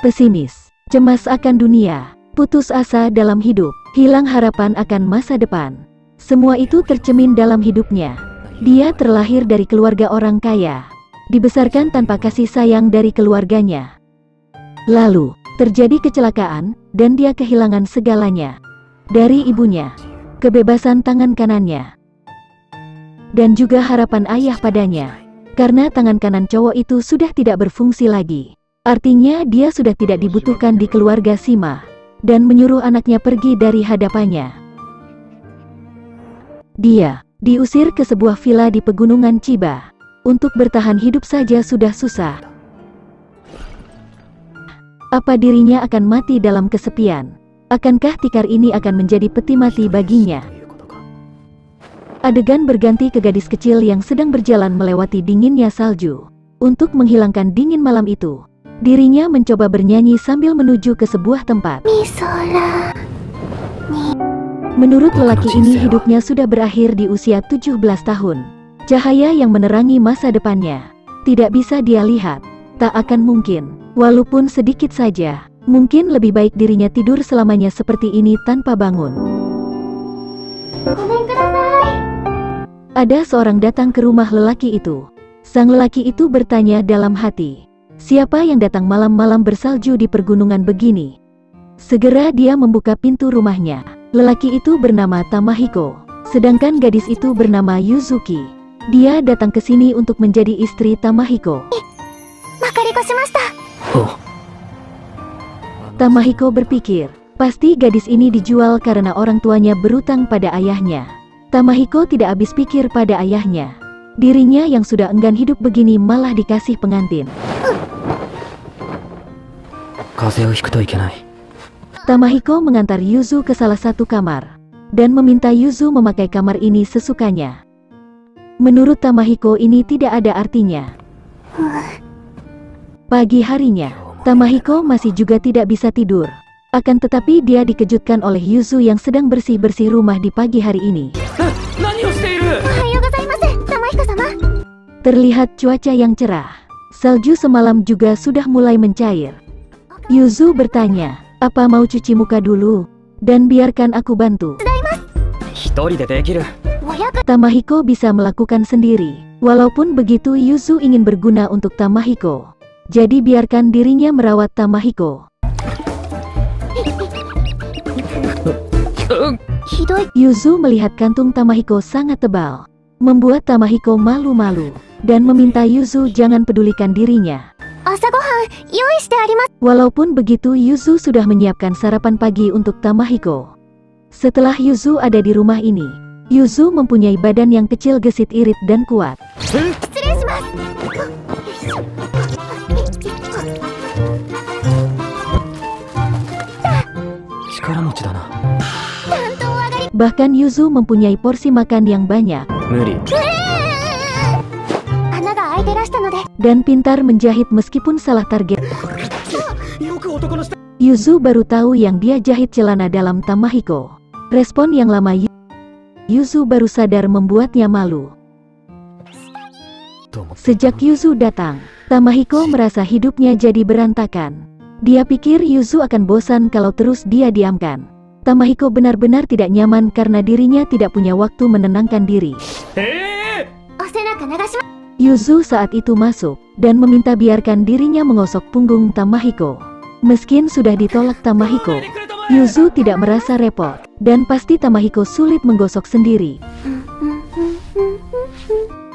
Pesimis, cemas akan dunia, putus asa dalam hidup, hilang harapan akan masa depan. Semua itu tercemin dalam hidupnya. Dia terlahir dari keluarga orang kaya, dibesarkan tanpa kasih sayang dari keluarganya. Lalu, terjadi kecelakaan, dan dia kehilangan segalanya. Dari ibunya, kebebasan tangan kanannya, dan juga harapan ayah padanya. Karena tangan kanan cowok itu sudah tidak berfungsi lagi. Artinya dia sudah tidak dibutuhkan di keluarga Shima, dan menyuruh anaknya pergi dari hadapannya. Dia diusir ke sebuah villa di pegunungan Chiba. Untuk bertahan hidup saja sudah susah. Apa dirinya akan mati dalam kesepian? Akankah tikar ini akan menjadi peti mati baginya? Adegan berganti ke gadis kecil yang sedang berjalan melewati dinginnya salju. Untuk menghilangkan dingin malam itu, dirinya mencoba bernyanyi sambil menuju ke sebuah tempat. Menurut lelaki ini hidupnya sudah berakhir di usia 17 tahun. Cahaya yang menerangi masa depannya tidak bisa dia lihat. Tak akan mungkin, walaupun sedikit saja. Mungkin lebih baik dirinya tidur selamanya seperti ini tanpa bangun. Ada seorang datang ke rumah lelaki itu. Sang lelaki itu bertanya dalam hati, siapa yang datang malam-malam bersalju di pergunungan begini? Segera dia membuka pintu rumahnya. Lelaki itu bernama Tamahiko, sedangkan gadis itu bernama Yuzuki. Dia datang ke sini untuk menjadi istri Tamahiko. Tamahiko berpikir, pasti gadis ini dijual karena orang tuanya berutang pada ayahnya. Tamahiko tidak habis pikir pada ayahnya. Dirinya yang sudah enggan hidup begini malah dikasih pengantin. Tamahiko mengantar Yuzu ke salah satu kamar, dan meminta Yuzu memakai kamar ini sesukanya. Menurut Tamahiko ini tidak ada artinya. Pagi harinya, Tamahiko masih juga tidak bisa tidur. Akan tetapi dia dikejutkan oleh Yuzu yang sedang bersih-bersih rumah di pagi hari ini. Terlihat cuaca yang cerah. Salju semalam juga sudah mulai mencair. Yuzu bertanya, apa mau cuci muka dulu? Dan biarkan aku bantu. Tamahiko bisa melakukan sendiri. Walaupun begitu Yuzu ingin berguna untuk Tamahiko. Jadi biarkan dirinya merawat Tamahiko. Yuzu melihat kantung Tamahiko sangat tebal, membuat Tamahiko malu-malu, dan meminta Yuzu jangan pedulikan dirinya. Walaupun begitu Yuzu sudah menyiapkan sarapan pagi untuk Tamahiko. Setelah Yuzu ada di rumah ini, Yuzu mempunyai badan yang kecil, gesit, irit, dan kuat. Bahkan Yuzu mempunyai porsi makan yang banyak. Dan pintar menjahit meskipun salah target. Yuzu baru tahu yang dia jahit celana dalam Tamahiko. Respon yang lama Yuzu baru sadar membuatnya malu. Sejak Yuzu datang, Tamahiko merasa hidupnya jadi berantakan. Dia pikir Yuzu akan bosan kalau terus dia diamkan. Tamahiko benar-benar tidak nyaman karena dirinya tidak punya waktu menenangkan diri. Yuzu saat itu masuk, dan meminta biarkan dirinya mengosok punggung Tamahiko. Meskin sudah ditolak Tamahiko, Yuzu tidak merasa repot, dan pasti Tamahiko sulit menggosok sendiri.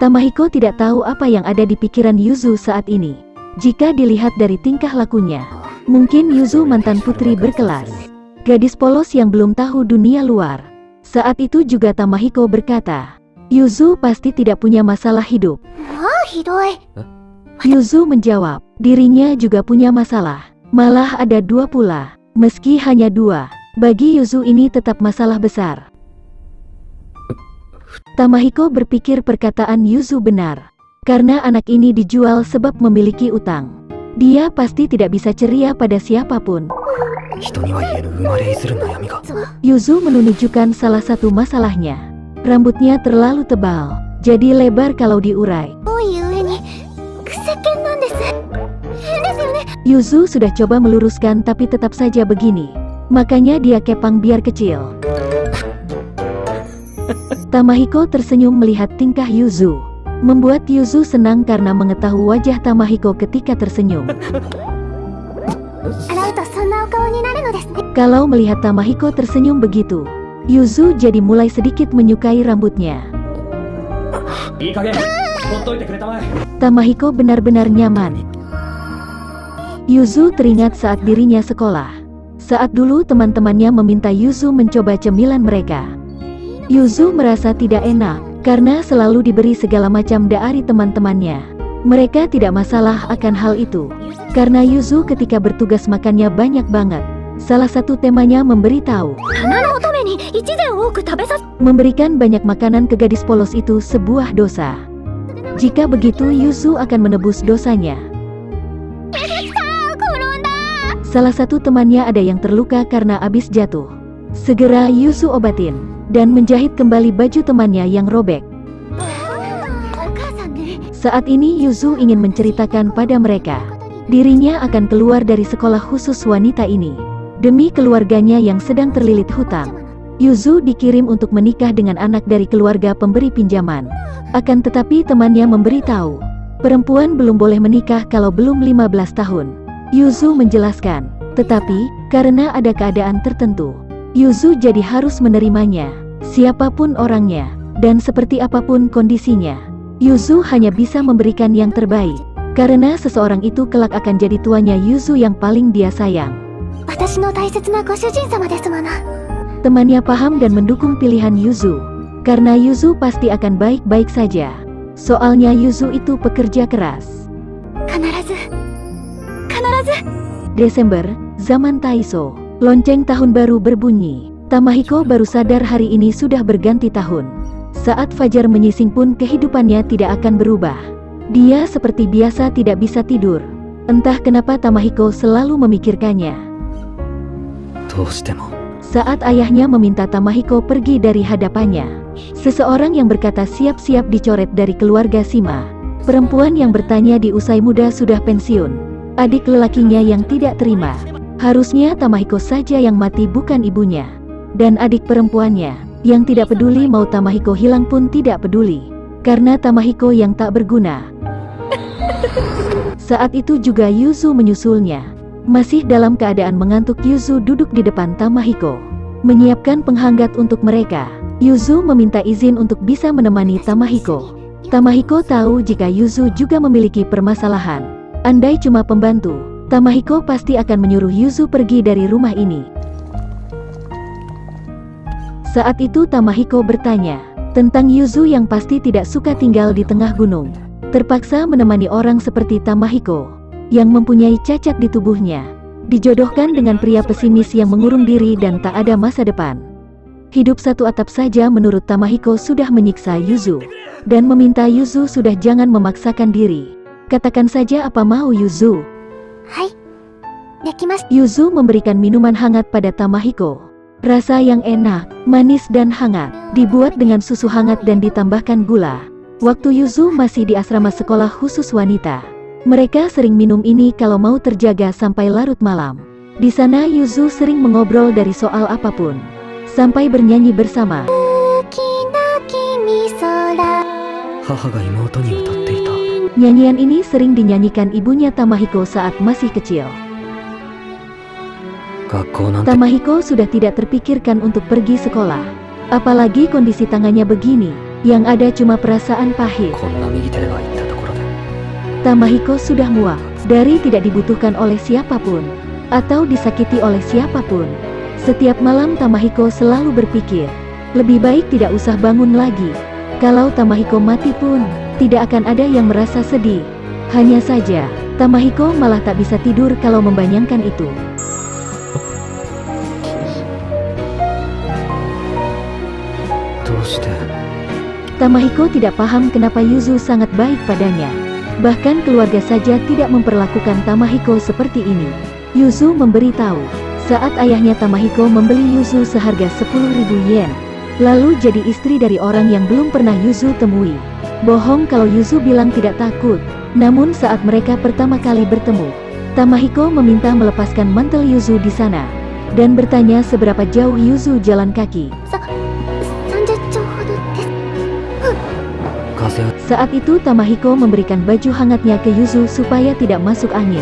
Tamahiko tidak tahu apa yang ada di pikiran Yuzu saat ini. Jika dilihat dari tingkah lakunya, mungkin Yuzu mantan putri berkelas, gadis polos yang belum tahu dunia luar. Saat itu juga Tamahiko berkata, Yuzu pasti tidak punya masalah hidup. Yuzu menjawab, dirinya juga punya masalah. Malah ada dua pula. Meski hanya dua, bagi Yuzu ini tetap masalah besar. Tamahiko berpikir perkataan Yuzu benar. Karena anak ini dijual sebab memiliki utang. Dia pasti tidak bisa ceria pada siapapun. Yuzu menunjukkan salah satu masalahnya. Rambutnya terlalu tebal, jadi lebar kalau diurai. Yuzu sudah coba meluruskan tapi tetap saja begini. Makanya dia kepang biar kecil. Tamahiko tersenyum melihat tingkah Yuzu. Membuat Yuzu senang karena mengetahui wajah Tamahiko ketika tersenyum. Kalau melihat Tamahiko tersenyum begitu, Yuzu jadi mulai sedikit menyukai rambutnya. Tamahiko benar-benar nyaman. Yuzu teringat saat dirinya sekolah. Saat dulu teman-temannya meminta Yuzu mencoba cemilan mereka. Yuzu merasa tidak enak, karena selalu diberi segala macam dari teman-temannya. Mereka tidak masalah akan hal itu. Karena Yuzu ketika bertugas makannya banyak banget. Salah satu temanya memberitahu. Memberikan banyak makanan ke gadis polos itu sebuah dosa. Jika begitu Yuzu akan menebus dosanya. Salah satu temannya ada yang terluka karena habis jatuh. Segera Yuzu obatin, dan menjahit kembali baju temannya yang robek. Saat ini Yuzu ingin menceritakan pada mereka, dirinya akan keluar dari sekolah khusus wanita ini. Demi keluarganya yang sedang terlilit hutang, Yuzu dikirim untuk menikah dengan anak dari keluarga pemberi pinjaman. Akan tetapi temannya memberitahu, perempuan belum boleh menikah kalau belum 15 tahun. Yuzu menjelaskan, tetapi, karena ada keadaan tertentu, Yuzu jadi harus menerimanya. Siapapun orangnya, dan seperti apapun kondisinya, Yuzu hanya bisa memberikan yang terbaik. Karena seseorang itu kelak akan jadi tuanya Yuzu yang paling dia sayang. Temannya paham dan mendukung pilihan Yuzu, karena Yuzu pasti akan baik-baik saja. Soalnya Yuzu itu pekerja keras. Desember, zaman Taiso. Lonceng tahun baru berbunyi. Tamahiko baru sadar hari ini sudah berganti tahun. Saat fajar menyising pun kehidupannya tidak akan berubah. Dia seperti biasa tidak bisa tidur. Entah kenapa Tamahiko selalu memikirkannya. Saat ayahnya meminta Tamahiko pergi dari hadapannya, seseorang yang berkata siap-siap dicoret dari keluarga Shima. Perempuan yang bertanya di usai muda sudah pensiun. Adik lelakinya yang tidak terima. Harusnya Tamahiko saja yang mati bukan ibunya. Dan adik perempuannya, yang tidak peduli mau Tamahiko hilang pun tidak peduli. Karena Tamahiko yang tak berguna. Saat itu juga Yuzu menyusulnya. Masih dalam keadaan mengantuk Yuzu duduk di depan Tamahiko, menyiapkan penghanggat untuk mereka. Yuzu meminta izin untuk bisa menemani Tamahiko. Tamahiko tahu jika Yuzu juga memiliki permasalahan. Andai cuma pembantu, Tamahiko pasti akan menyuruh Yuzu pergi dari rumah ini. Saat itu Tamahiko bertanya tentang Yuzu yang pasti tidak suka tinggal di tengah gunung. Terpaksa menemani orang seperti Tamahiko, yang mempunyai cacat di tubuhnya, dijodohkan dengan pria pesimis yang mengurung diri dan tak ada masa depan. Hidup satu atap saja menurut Tamahiko sudah menyiksa Yuzu, dan meminta Yuzu sudah jangan memaksakan diri. Katakan saja apa mau Yuzu. Yuzu memberikan minuman hangat pada Tamahiko. Rasa yang enak, manis dan hangat, dibuat dengan susu hangat dan ditambahkan gula. Waktu Yuzu masih di asrama sekolah khusus wanita, mereka sering minum ini kalau mau terjaga sampai larut malam. Di sana Yuzu sering mengobrol dari soal apapun, sampai bernyanyi bersama. Nyanyian ini sering dinyanyikan ibunya Tamahiko saat masih kecil. Tamahiko sudah tidak terpikirkan untuk pergi sekolah. Apalagi kondisi tangannya begini, yang ada cuma perasaan pahit. Tamahiko sudah muak dari tidak dibutuhkan oleh siapapun, atau disakiti oleh siapapun. Setiap malam Tamahiko selalu berpikir, lebih baik tidak usah bangun lagi. Kalau Tamahiko mati pun, tidak akan ada yang merasa sedih. Hanya saja, Tamahiko malah tak bisa tidur kalau membayangkan itu. Tamahiko tidak paham kenapa Yuzu sangat baik padanya. Bahkan keluarga saja tidak memperlakukan Tamahiko seperti ini. Yuzu memberitahu, saat ayahnya Tamahiko membeli Yuzu seharga 10.000 yen. Lalu jadi istri dari orang yang belum pernah Yuzu temui. Bohong kalau Yuzu bilang tidak takut. Namun saat mereka pertama kali bertemu, Tamahiko meminta melepaskan mantel Yuzu di sana dan bertanya seberapa jauh Yuzu jalan kaki. Saat itu Tamahiko memberikan baju hangatnya ke Yuzu supaya tidak masuk angin.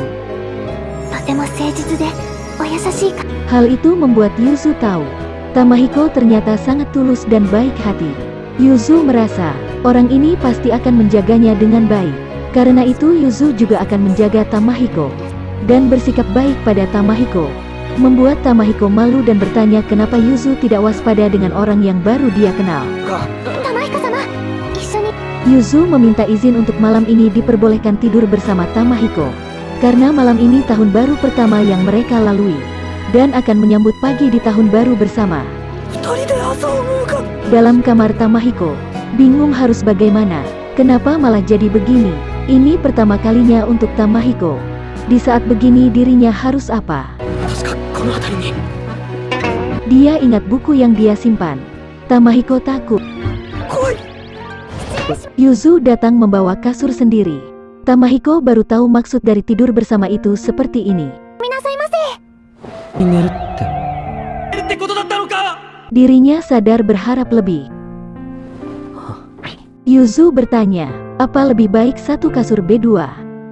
Hal itu membuat Yuzu tahu Tamahiko ternyata sangat tulus dan baik hati. Yuzu merasa orang ini pasti akan menjaganya dengan baik. Karena itu Yuzu juga akan menjaga Tamahiko dan bersikap baik pada Tamahiko, membuat Tamahiko malu dan bertanya kenapa Yuzu tidak waspada dengan orang yang baru dia kenal. Yuzu meminta izin untuk malam ini diperbolehkan tidur bersama Tamahiko, karena malam ini tahun baru pertama yang mereka lalui, dan akan menyambut pagi di tahun baru bersama. Dalam kamar Tamahiko, bingung harus bagaimana, kenapa malah jadi begini. Ini pertama kalinya untuk Tamahiko. Di saat begini dirinya harus apa? Dia ingat buku yang dia simpan. Tamahiko takut. Yuzu datang membawa kasur sendiri. Tamahiko baru tahu maksud dari tidur bersama itu seperti ini. Dirinya sadar berharap lebih. Yuzu bertanya, apa lebih baik satu kasur B2?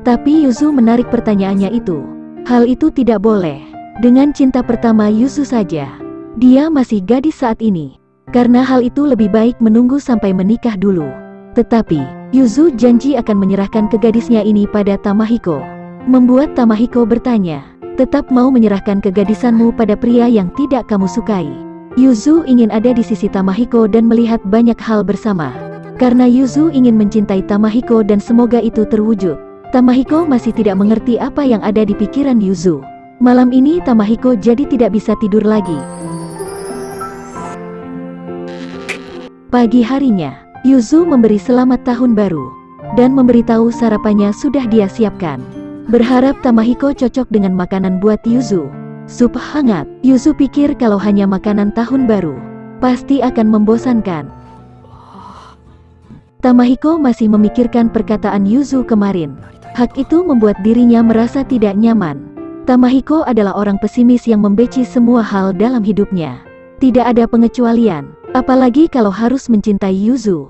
Tapi Yuzu menarik pertanyaannya itu. Hal itu tidak boleh. Dengan cinta pertama Yuzu saja. Dia masih gadis saat ini. Karena hal itu lebih baik menunggu sampai menikah dulu. Tetapi, Yuzu janji akan menyerahkan ke gadisnya ini pada Tamahiko. Membuat Tamahiko bertanya, tetap mau menyerahkan kegadisanmu pada pria yang tidak kamu sukai? Yuzu ingin ada di sisi Tamahiko dan melihat banyak hal bersama. Karena Yuzu ingin mencintai Tamahiko dan semoga itu terwujud. Tamahiko masih tidak mengerti apa yang ada di pikiran Yuzu. Malam ini Tamahiko jadi tidak bisa tidur lagi. Pagi harinya, Yuzu memberi selamat tahun baru dan memberitahu sarapannya sudah dia siapkan. Berharap Tamahiko cocok dengan makanan buat Yuzu. Sup hangat. Yuzu pikir kalau hanya makanan tahun baru, pasti akan membosankan. Tamahiko masih memikirkan perkataan Yuzu kemarin. Hak itu membuat dirinya merasa tidak nyaman. Tamahiko adalah orang pesimis yang membenci semua hal dalam hidupnya. Tidak ada pengecualian, apalagi kalau harus mencintai Yuzu.